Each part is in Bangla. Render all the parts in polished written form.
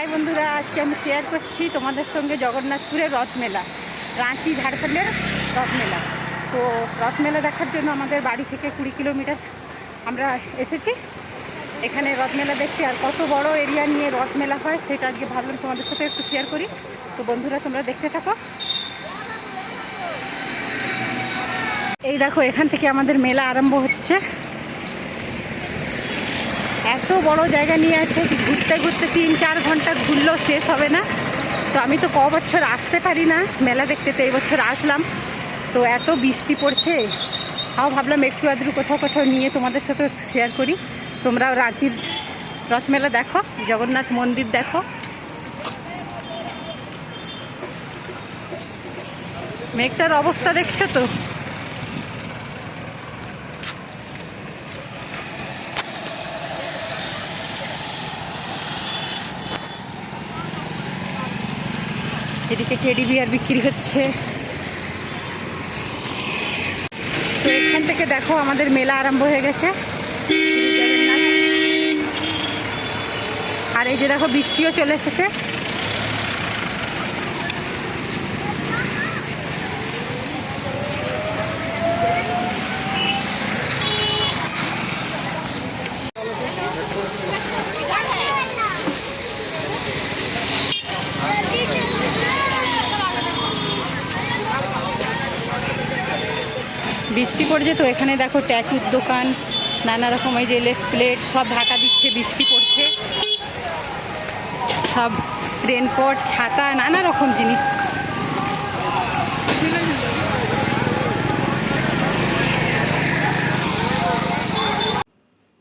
হাই বন্ধুরা, আজকে আমি শেয়ার করছি তোমাদের সঙ্গে জগন্নাথপুরের রথমেলা, রাঁচি ঝাড়খণ্ডের রথমেলা। তো রথমেলা দেখার জন্য আমাদের বাড়ি থেকে 20 কিলোমিটার আমরা এসেছি এখানে রথমেলা দেখতে। আর কত বড় এরিয়া নিয়ে রথমেলা হয় সেটা আজকে ভাবলাম তোমাদের সাথে একটু শেয়ার করি। তো বন্ধুরা, তোমরা দেখতে থাকো। এই দেখো, এখান থেকে আমাদের মেলা আরম্ভ হচ্ছে। এত বড় জায়গা নিয়ে আছে, ঘুরতে ঘুরতে 3-4 ঘন্টা ঘুরলেও শেষ হবে না। তো আমি তো বছর আসতে পারি না মেলা দেখতে, তো এই বছর আসলাম। তো এত বৃষ্টি পড়ছে, তাও ভাবলাম একটু আধটু কোথাও কোথাও নিয়ে তোমাদের সাথে শেয়ার করি। তোমরাও রাঁচির রথমেলা দেখো, জগন্নাথ মন্দির দেখো। মেঘটার অবস্থা দেখছো তো? এদিকে টেডি বিয়ার বিক্রি হচ্ছে। তো এখান থেকে দেখো আমাদের মেলা আরম্ভ হয়ে গেছে। আর এই যে দেখো, বৃষ্টিও চলে এসেছে। বৃষ্টি পড়ছে, তো এখানে দেখো ট্যাটুর দোকান, নানা রকম এই যে প্লেট সব ঢাকা দিচ্ছে, বৃষ্টি পড়ছে। সব রেনকোট, ছাতা, নানা রকম জিনিস।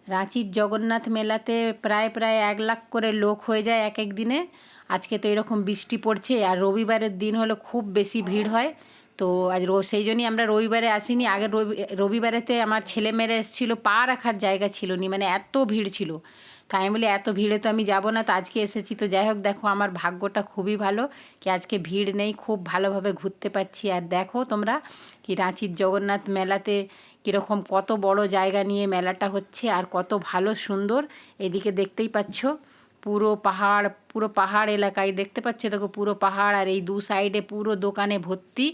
রাঁচির জগন্নাথ মেলাতে প্রায় 1 লাখ করে লোক হয়ে যায় এক এক দিনে। আজকে তো এরকম বৃষ্টি পড়ছে, আর রবিবারের দিন হলো খুব বেশি ভিড় হয়। তো আজ সেই জন্যই আমরা রবিবারে আসিনি। আগের রবিবারেতে আমার ছেলেমেয়েরা এসেছিলো, পা রাখার জায়গা ছিল না, মানে এত ভিড় ছিল। তো আমি বলি এত ভিড়ে তো আমি যাব না, তো আজকে এসেছি। তো যাই হোক, দেখো আমার ভাগ্যটা খুবই ভালো কি আজকে ভিড় নেই, খুব ভালোভাবে ঘুরতে পারছি। আর দেখো তোমরা কি রাঁচির জগন্নাথ মেলাতে কীরকম কত বড় জায়গা নিয়ে মেলাটা হচ্ছে, আর কত ভালো সুন্দর। এদিকে দেখতেই পাচ্ছ পুরো পাহাড় এলাকায় দেখতে পাচ্ছ, দেখো পুরো পাহাড়, আর এই 2 সাইডে পুরো দোকানে ভর্তি।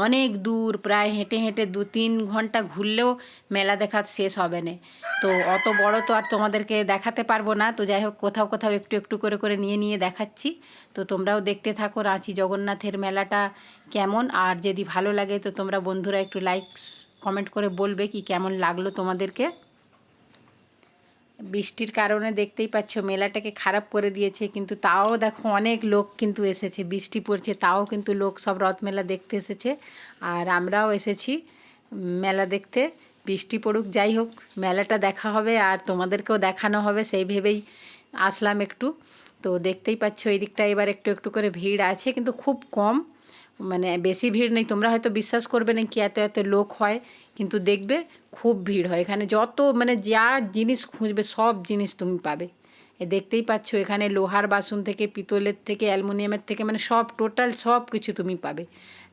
অনেক দূর, প্রায় হেঁটে হেঁটে 2-3 ঘন্টা ঘুরলেও মেলা দেখা শেষ হবে না। তো অত বড় তো আর তোমাদেরকে দেখাতে পারবো না। তো যাই হোক, কোথাও কোথাও একটু একটু করে করে নিয়ে নিয়ে দেখাচ্ছি। তো তোমরাও দেখতে থাকো রাঁচি জগন্নাথের মেলাটা কেমন। আর যদি ভালো লাগে তো তোমরা বন্ধুরা একটু লাইক কমেন্ট করে বলবে কি কেমন লাগলো তোমাদেরকে। বৃষ্টির কারণে দেখতেই পাচ্ছ মেলাটাকে খারাপ করে দিয়েছে, কিন্তু তাও দেখো অনেক লোক কিন্তু এসেছে। বৃষ্টি পড়ছে তাও কিন্তু লোক সব রথ মেলা দেখতে এসেছে। আর আমরাও এসেছি মেলা দেখতে। বৃষ্টি পড়ুক, যাই হোক, মেলাটা দেখা হবে আর তোমাদেরকেও দেখানো হবে, সেই ভেবেই আসলাম একটু। তো দেখতেই পাচ্ছ এই দিকটা এবার একটু একটু করে ভিড় আছে, কিন্তু খুব কম, মানে বেশি ভিড় নেই। তোমরা হয়তো বিশ্বাস করবে না কি এত এত লোক হয়, কিন্তু দেখবে খুব ভিড় হয় এখানে। যত মানে যা জিনিস খুঁজবে সব জিনিস তুমি পাবে। দেখতেই পাচ্ছ এখানে লোহার বাসন থেকে, পিতলের থেকে, অ্যালুমিনিয়ামের থেকে, মানে সব টোটাল সব কিছু তুমি পাবে।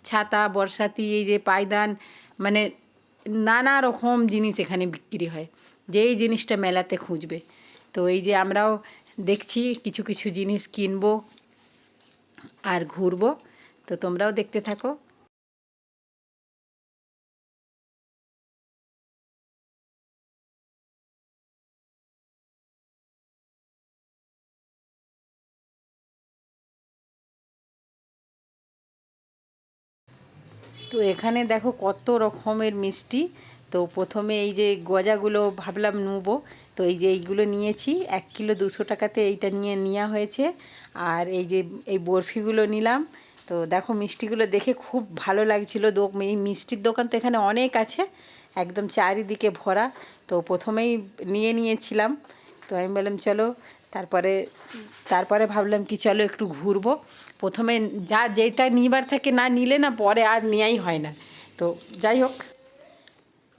ছাতা, বর্ষাতি, এই যে পায়দান, মানে নানা রকম জিনিস এখানে বিক্রি হয়, যেই জিনিসটা মেলাতে খুঁজবে। তো এই যে আমরাও দেখছি কিছু কিছু জিনিস কিনবো আর ঘুরবো। তো তোমরাও দেখতে থাকো। তো এখানে দেখো কত রকমের মিষ্টি। তো প্রথমে এই যে গজাগুলো ভাবলাম নেবো, তো এই যে এইগুলো নিয়েছি। 1 কিলো 200 টাকাতে এইটা নিয়ে নেওয়া হয়েছে। আর এই যে এই বরফিগুলো নিলাম। তো দেখো মিষ্টিগুলো দেখে খুব ভালো লাগছিলো। এই মিষ্টির দোকান তো এখানে অনেক আছে, একদম চারিদিকে ভরা। তো প্রথমেই নিয়েছিলাম। তো আমি বললাম চলো, তারপরে তারপরে ভাবলাম কি চলো একটু ঘুরবো। প্রথমে যেটা নিবার থাকে না নিলে না পরে আর নেওয়াই হয় না। তো যাই হোক,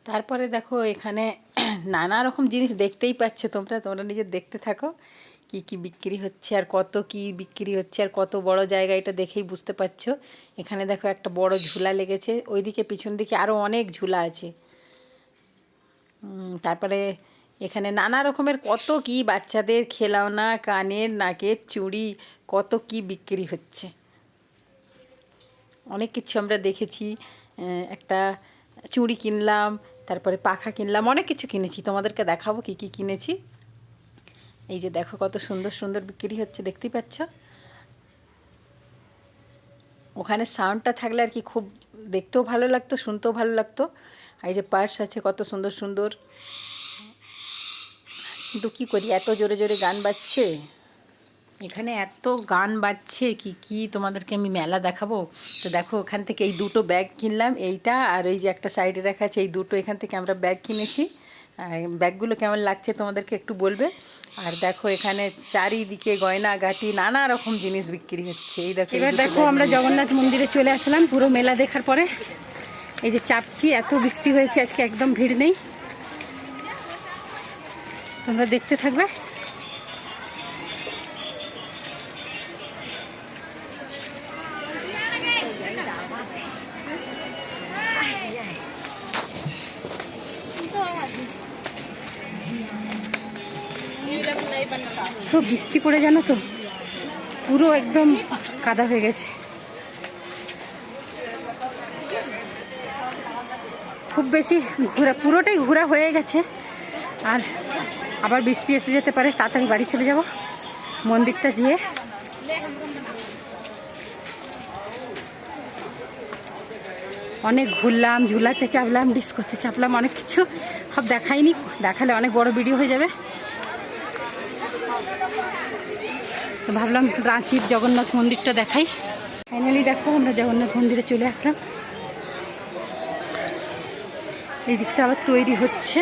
তারপরে দেখো এখানে নানা রকম জিনিস দেখতেই পাচ্ছ তোমরা নিজে দেখতে থাকো কি কি বিক্রি হচ্ছে, আর কত কি বিক্রি হচ্ছে, আর কত বড় জায়গা এটা দেখেই বুঝতে পারছো। এখানে দেখো একটা বড় ঝুলা লেগেছে, ওইদিকে পিছন দিকে আরও অনেক ঝুলা আছে। তারপরে এখানে নানা রকমের কত কি বাচ্চাদের খেলনা, কানের, নাকের চুড়ি, কত কি বিক্রি হচ্ছে। অনেক কিছু আমরা দেখেছি। একটা চুড়ি কিনলাম, তারপরে পাখা কিনলাম, অনেক কিছু কিনেছি। তোমাদেরকে দেখাবো কি কি কিনেছি। এই যে দেখো কত সুন্দর সুন্দর বিক্রি হচ্ছে, দেখতেই পাচ্ছ। ওখানে সাউন্ডটা থাকলে আর কি খুব দেখতেও ভালো লাগতো, শুনতেও ভালো লাগতো। এই যে পার্স আছে কত সুন্দর সুন্দর, কিন্তু কী করি এত জোরে জোরে গান বাজছে। এখানে এত গান বাজছে কি কি তোমাদেরকে আমি মেলা দেখাবো। তো দেখো ওখান থেকে এই দুটো ব্যাগ কিনলাম, এইটা আর এই যে একটা সাইডে রাখা আছে, এই দুটো এখান থেকে আমরা ব্যাগ কিনেছি। ব্যাগগুলো কেমন লাগছে তোমাদেরকে একটু বলবে। আর দেখো এখানে চারিদিকে গয়না গাটি নানা রকম জিনিস বিক্রি হচ্ছে। এই দেখো, এবার দেখো আমরা জগন্নাথ মন্দিরে চলে আসলাম পুরো মেলা দেখার পরে। এই যে চাপছি, এত বৃষ্টি হয়েছে আজকে, একদম ভিড় নেই। তোমরা দেখতে থাকবে। তো বৃষ্টি পড়ে জানো তো, পুরো একদম কাদা হয়ে গেছে। খুব বেশি ঘোরা, পুরোটাই ঘোরা হয়ে গেছে। আর আবার বৃষ্টি এসে যেতে পারে, তাড়াতাড়ি বাড়ি চলে যাব মন্দিরটা যেয়ে। অনেক ঘুরলাম, ঝুলাতে চাপলাম, ডিস্কোতে চাপলাম, অনেক কিছু সব দেখাইনি, দেখালে অনেক বড় ভিডিও হয়ে যাবে। তো ভাবলাম রাঁচির জগন্নাথ মন্দিরটা দেখাই। ফাইনালি দেখো আমরা জগন্নাথ মন্দিরে চলে আসলাম। এই দিকটা আবার তৈরি হচ্ছে,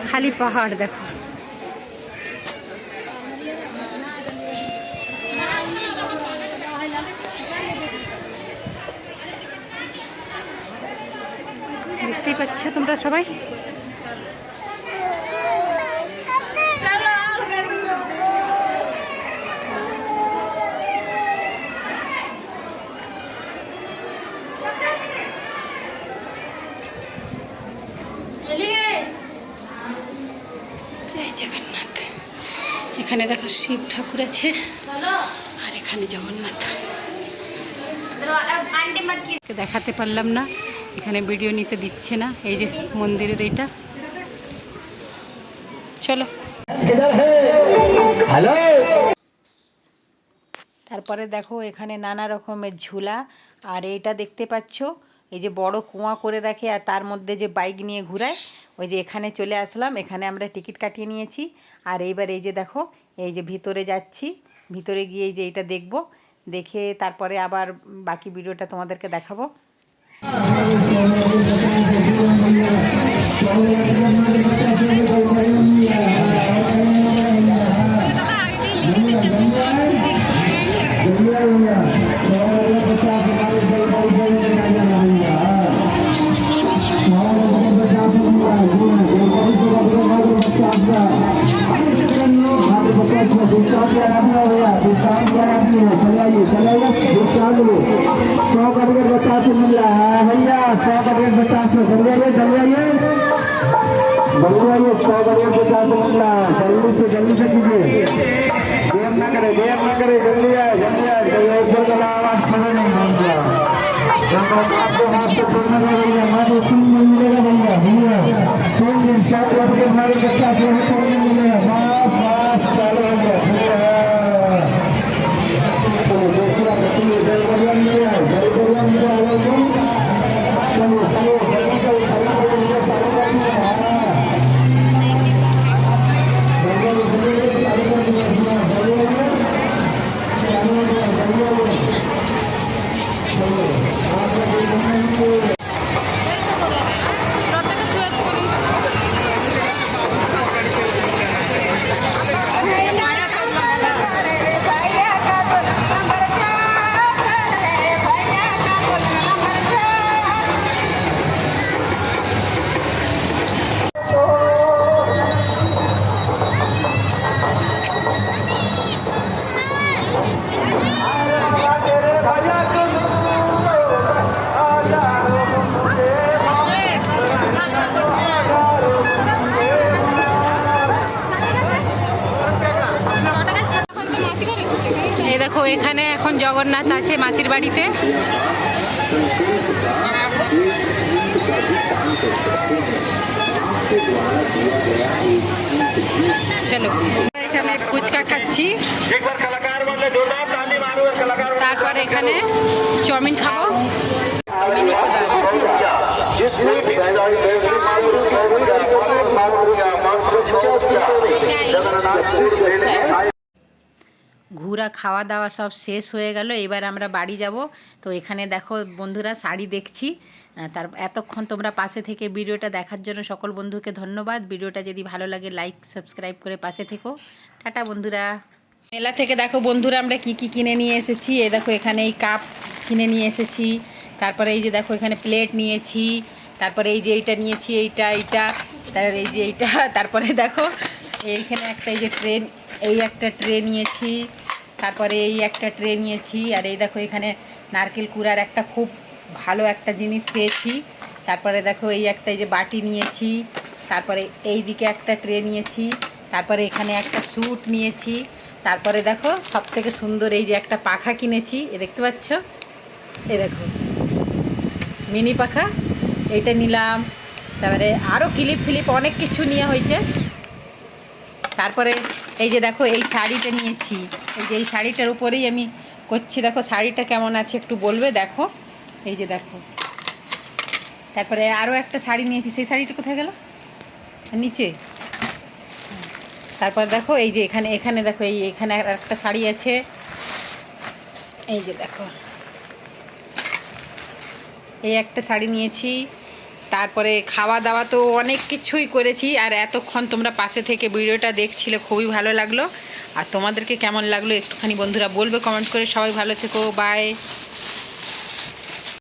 খালি পাহাড় দেখো। দেখতেই পাচ্ছ তোমরা সবাই। জয় জগন্নাথ। এখানে দেখো শিব ঠাকুর আছে, আর এখানে জগন্নাথ। দেখাতে পারলাম না, এখানে ভিডিও নিতে দিচ্ছে না। এই যে মন্দিরের এইটা, চলো। তারপরে দেখো এখানে নানা রকমের ঝুলা। আর এইটা দেখতে পাচ্ছ, এই যে বড় কুয়া করে রাখে আর তার মধ্যে যে বাইক নিয়ে ঘুরায়, ওই যে এখানে চলে আসলাম। এখানে আমরা টিকিট কাটিয়ে নিয়েছি। আর এইবার এই যে দেখো, এই যে ভিতরে যাচ্ছি, ভিতরে গিয়ে এই যে এইটা দেখব, দেখে তারপরে আবার বাকি ভিডিওটা তোমাদেরকে দেখাবো। जल्दी से कीजिए, देर न करे जल्दी आए आवाज सुनो नहीं भैया। आपको हाथ से छोड़ना भैया, मानो सुन मिलेगा भैया, सुन हमारे बच्चा से छोड़ने मिलेगा। माफ चालू हो गया। দেখো এখানে এখন জগন্নাথ আছে মাসির বাড়িতে। চলো এখানে ফুচকা খাচ্ছি, তারপর এখানে চাউমিন খাবো, মিনি কোদাল। ঘোরা খাওয়া দাওয়া সব শেষ হয়ে গেল, এবার আমরা বাড়ি যাব। তো এখানে দেখো বন্ধুরা শাড়ি দেখছি, তার এতক্ষণ তোমরা পাশে থেকে ভিডিওটা দেখার জন্য সকল বন্ধুকে ধন্যবাদ। ভিডিওটা যদি ভালো লাগে লাইক সাবস্ক্রাইব করে পাশে থেকো। টাটা বন্ধুরা। মেলা থেকে দেখো বন্ধুরা আমরা কি কি কিনে নিয়ে এসেছি। এই দেখো এখানে এই কাপ কিনে নিয়ে এসেছি, তারপরে এই যে দেখো এখানে প্লেট নিয়েছি, তারপরে এই যে এইটা নিয়েছি, এইটা তার এই যে এইটা, তারপরে দেখো এইখানে একটা এই যে ট্রেন, এই একটা ট্রে নিয়েছি, তারপরে এই একটা ট্রে নিয়েছি, আর এই দেখো এখানে নারকেল কুড়ার একটা খুব ভালো একটা জিনিস পেয়েছি। তারপরে দেখো এই একটা এই যে বাটি নিয়েছি, তারপরে এই দিকে একটা ট্রে নিয়েছি, তারপরে এখানে একটা স্যুট নিয়েছি, তারপরে দেখো সব থেকে সুন্দর এই যে একটা পাখা কিনেছি, এ দেখতে পাচ্ছ, এ দেখো মিনি পাখা, এইটা নিলাম। তারপরে আরও ক্লিপ অনেক কিছু নেওয়া হয়েছে। তারপরে এই যে দেখো এই শাড়িটা নিয়েছি, এই যে এই শাড়িটার উপরেই আমি করছি, দেখো শাড়িটা কেমন আছে একটু বলবে। দেখো এই যে দেখো, তারপরে আরও একটা শাড়ি নিয়েছি, সেই শাড়িটা কোথায় গেল, নিচে। তারপর দেখো এই যে এখানে দেখো এখানে একটা শাড়ি আছে, এই যে দেখো এই একটা শাড়ি নিয়েছি। তারপরে খাওয়া দাওয়া তো অনেক কিছুই করেছি, আর এতক্ষণ তোমরা পাশে থেকে ভিডিওটা দেখছিলে, খুবই ভালো লাগলো। আর তোমাদেরকে কেমন লাগলো একটুখানি বন্ধুরা বলবে কমেন্ট করে। সবাই ভালো থেকো, বাই।